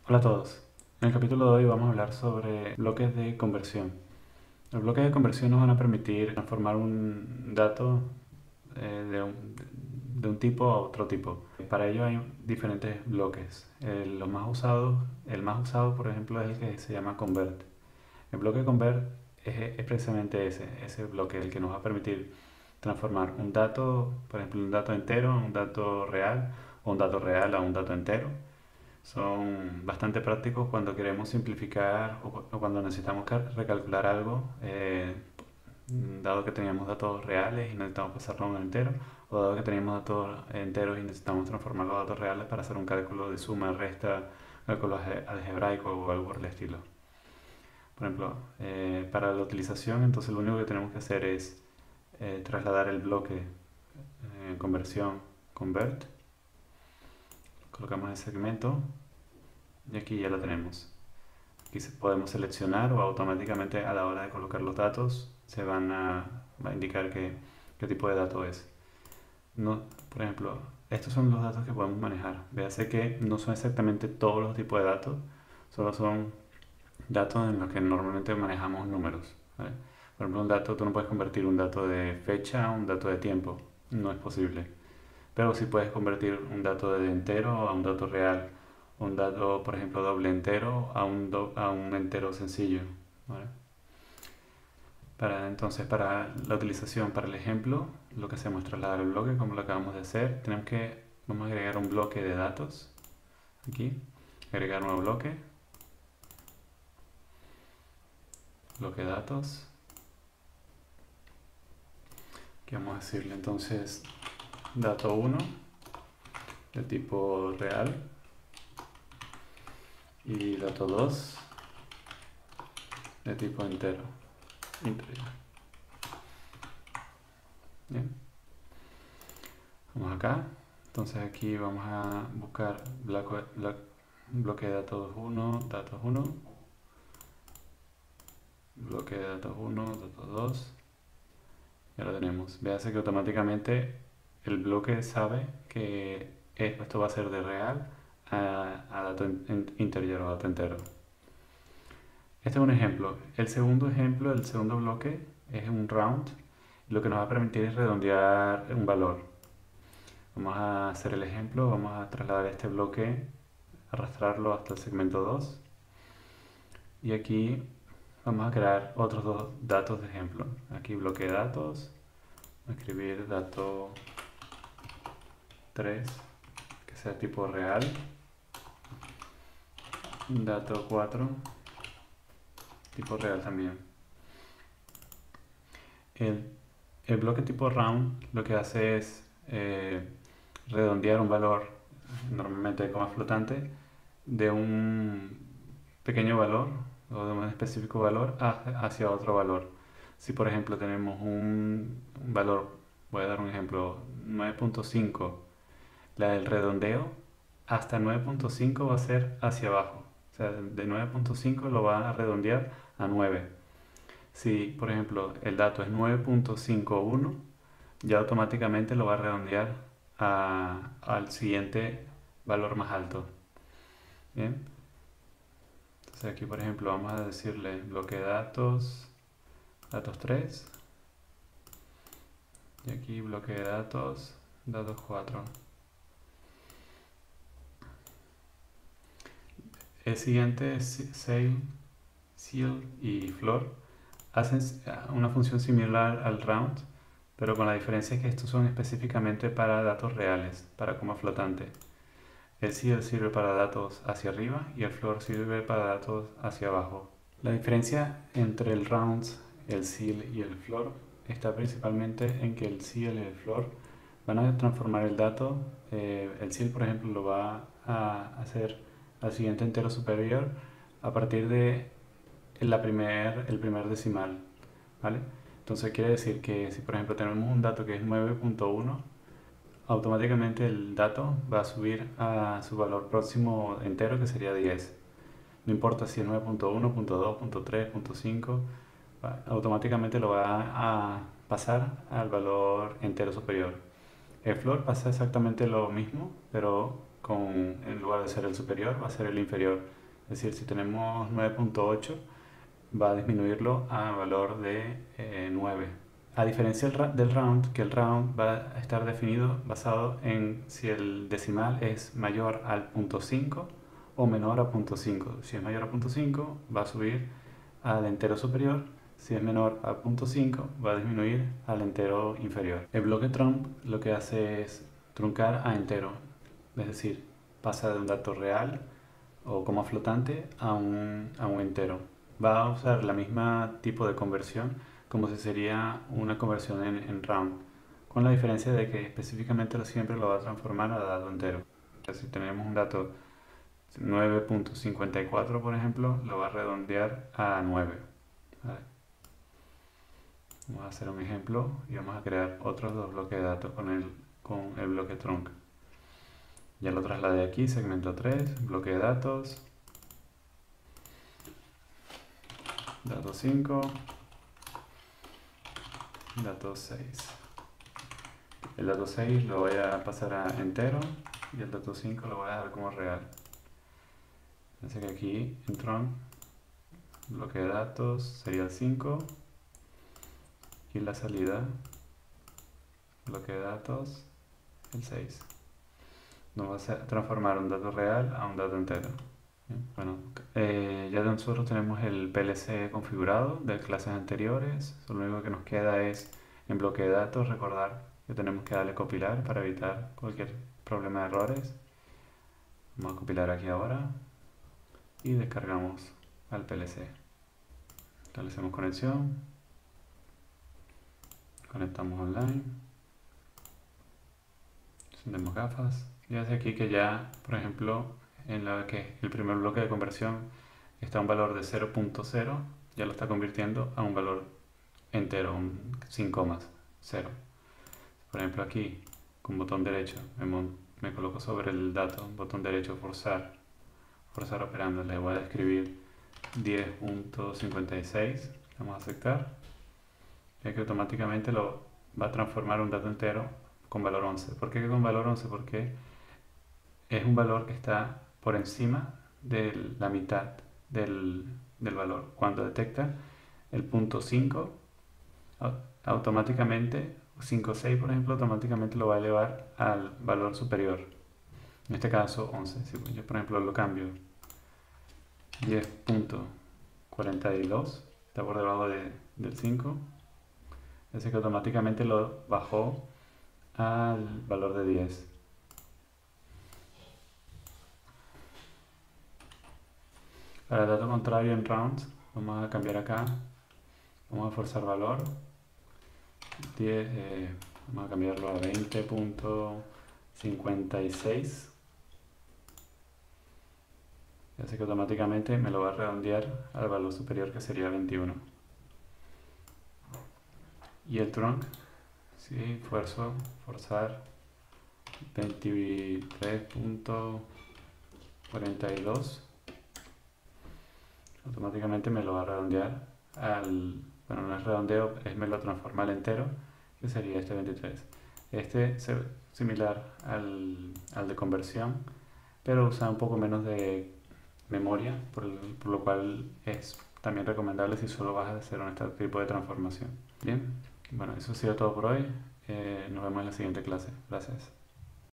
Hola a todos. En el capítulo de hoy vamos a hablar sobre bloques de conversión. Los bloques de conversión nos van a permitir transformar un dato de un tipo a otro tipo. Para ello hay diferentes bloques. El más usado, por ejemplo, es el que se llama convert. El bloque convert es precisamente ese bloque, el que nos va a permitir transformar un dato, por ejemplo, un dato entero a un dato real, o un dato real a un dato entero. Son bastante prácticos cuando queremos simplificar o cuando necesitamos recalcular algo, dado que teníamos datos reales y necesitamos pasarlo a un entero, o dado que teníamos datos enteros y necesitamos transformar los datos reales para hacer un cálculo de suma, resta, cálculo algebraico o algo por el estilo. Por ejemplo, para la utilización, entonces lo único que tenemos que hacer es trasladar el bloque conversión convert, colocamos el segmento y aquí ya lo tenemos. Aquí podemos seleccionar o automáticamente a la hora de colocar los datos va a indicar qué tipo de dato es. No, por ejemplo, estos son los datos que podemos manejar. Véase que no son exactamente todos los tipos de datos, solo son datos en los que normalmente manejamos números. ¿Vale? Por ejemplo, un dato, tú no puedes convertir un dato de fecha a un dato de tiempo, no es posible. Pero sí puedes convertir un dato de entero a un dato real, un dato, por ejemplo, doble entero a un entero sencillo. ¿Vale? Para la utilización, para el ejemplo, lo que hacemos es trasladar el bloque como lo acabamos de hacer. Vamos a agregar un bloque de datos. Aquí, agregar nuevo bloque, bloque de datos. Aquí vamos a decirle entonces dato 1 de tipo real y dato 2 de tipo entero. Bien, vamos acá. Entonces aquí vamos a buscar bloque de datos 1, datos 1, bloque de datos 1, datos 2. Ya lo tenemos. Véase que automáticamente el bloque sabe que esto va a ser de real a dato integer o dato entero. Este es un ejemplo. El segundo bloque es un round. Lo que nos va a permitir es redondear un valor. Vamos a hacer el ejemplo. Vamos a trasladar este bloque, arrastrarlo hasta el segmento 2. Y aquí vamos a crear otros dos datos de ejemplo. Aquí bloque de datos. Voy a escribir dato 3, que sea tipo real. Dato 4, tipo real también. El, el bloque tipo round lo que hace es redondear un valor, normalmente de coma flotante, de un pequeño valor o de un específico valor hacia otro valor. Si por ejemplo tenemos un valor, voy a dar un ejemplo, 9.5, la del redondeo hasta 9.5 va a ser hacia abajo. O sea, de 9.5 lo va a redondear a 9. Si, por ejemplo, el dato es 9.51, ya automáticamente lo va a redondear al siguiente valor más alto. Bien, entonces aquí, por ejemplo, vamos a decirle bloque de datos, datos 3, y aquí bloque de datos, datos 4. El siguiente es sale, seal y floor. Hacen una función similar al round, pero con la diferencia que estos son específicamente para datos reales, para coma flotante. El seal sirve para datos hacia arriba y el floor sirve para datos hacia abajo. La diferencia entre el round, el seal y el floor está principalmente en que el seal y el floor van a transformar el dato. El seal, por ejemplo, lo va a hacer al siguiente entero superior a partir de el primer decimal, ¿vale? Entonces quiere decir que si por ejemplo tenemos un dato que es 9.1, automáticamente el dato va a subir a su valor próximo entero, que sería 10. No importa si es 9.1, punto 2, punto 3, punto 5, automáticamente lo va a pasar al valor entero superior. El floor pasa exactamente lo mismo, pero en lugar de ser el superior, va a ser el inferior. Es decir, si tenemos 9.8, va a disminuirlo a valor de 9. A diferencia del round, que el round va a estar definido basado en si el decimal es mayor al punto 5 o menor a punto 5. Si es mayor a punto 5, va a subir al entero superior. Si es menor a punto 5, va a disminuir al entero inferior. El bloque trump lo que hace es truncar a entero, es decir, pasa de un dato real o como flotante a un entero. Va a usar la misma tipo de conversión como si sería una conversión en round, con la diferencia de que específicamente siempre lo va a transformar a dato entero. Si tenemos un dato 9.54, por ejemplo, lo va a redondear a 9. ¿Vale? Vamos a hacer un ejemplo y vamos a crear otros dos bloques de datos con el bloque trunk. Ya lo trasladé aquí, segmento 3, bloque de datos, dato 5, dato 6. El dato 6 lo voy a pasar a entero y el dato 5 lo voy a dar como real. Así que aquí en trunk, bloque de datos sería el 5 y la salida, bloque de datos, el 6. Nos va a transformar un dato real a un dato entero. Bueno, ya nosotros tenemos el PLC configurado de clases anteriores. Lo único que nos queda es en bloque de datos recordar que tenemos que darle compilar para evitar cualquier problema de errores. Vamos a compilar aquí ahora y descargamos al PLC. Establecemos conexión, conectamos online, encendemos gafas y hace aquí que ya, por ejemplo, en la que el primer bloque de conversión está a un valor de 0.0, ya lo está convirtiendo a un valor entero, sin comas, 0. Por ejemplo aquí, con botón derecho, me coloco sobre el dato, botón derecho, forzar operando, le voy a escribir 10.56, vamos a aceptar, ya que automáticamente lo va a transformar un dato entero con valor 11. ¿Por qué con valor 11? Porque es un valor que está por encima de la mitad del valor. Cuando detecta el punto 5, automáticamente, 5.6 por ejemplo, automáticamente lo va a elevar al valor superior. En este caso 11. Si yo por ejemplo lo cambio 10.42, está por debajo del 5, es que automáticamente lo bajó al valor de 10. Para el dato contrario en rounds, vamos a cambiar acá, vamos a forzar valor, 10, vamos a cambiarlo a 20.56, y así que automáticamente me lo va a redondear al valor superior, que sería 21. Y el trunk, sí, forzar 23.42, automáticamente me lo va a redondear bueno, no es redondeo, me lo transforma al entero, que sería este 23. Este es similar al de conversión, pero usa un poco menos de memoria, por lo cual es también recomendable si solo vas a hacer este tipo de transformación. Bien, bueno, eso ha sido todo por hoy. Nos vemos en la siguiente clase. Gracias.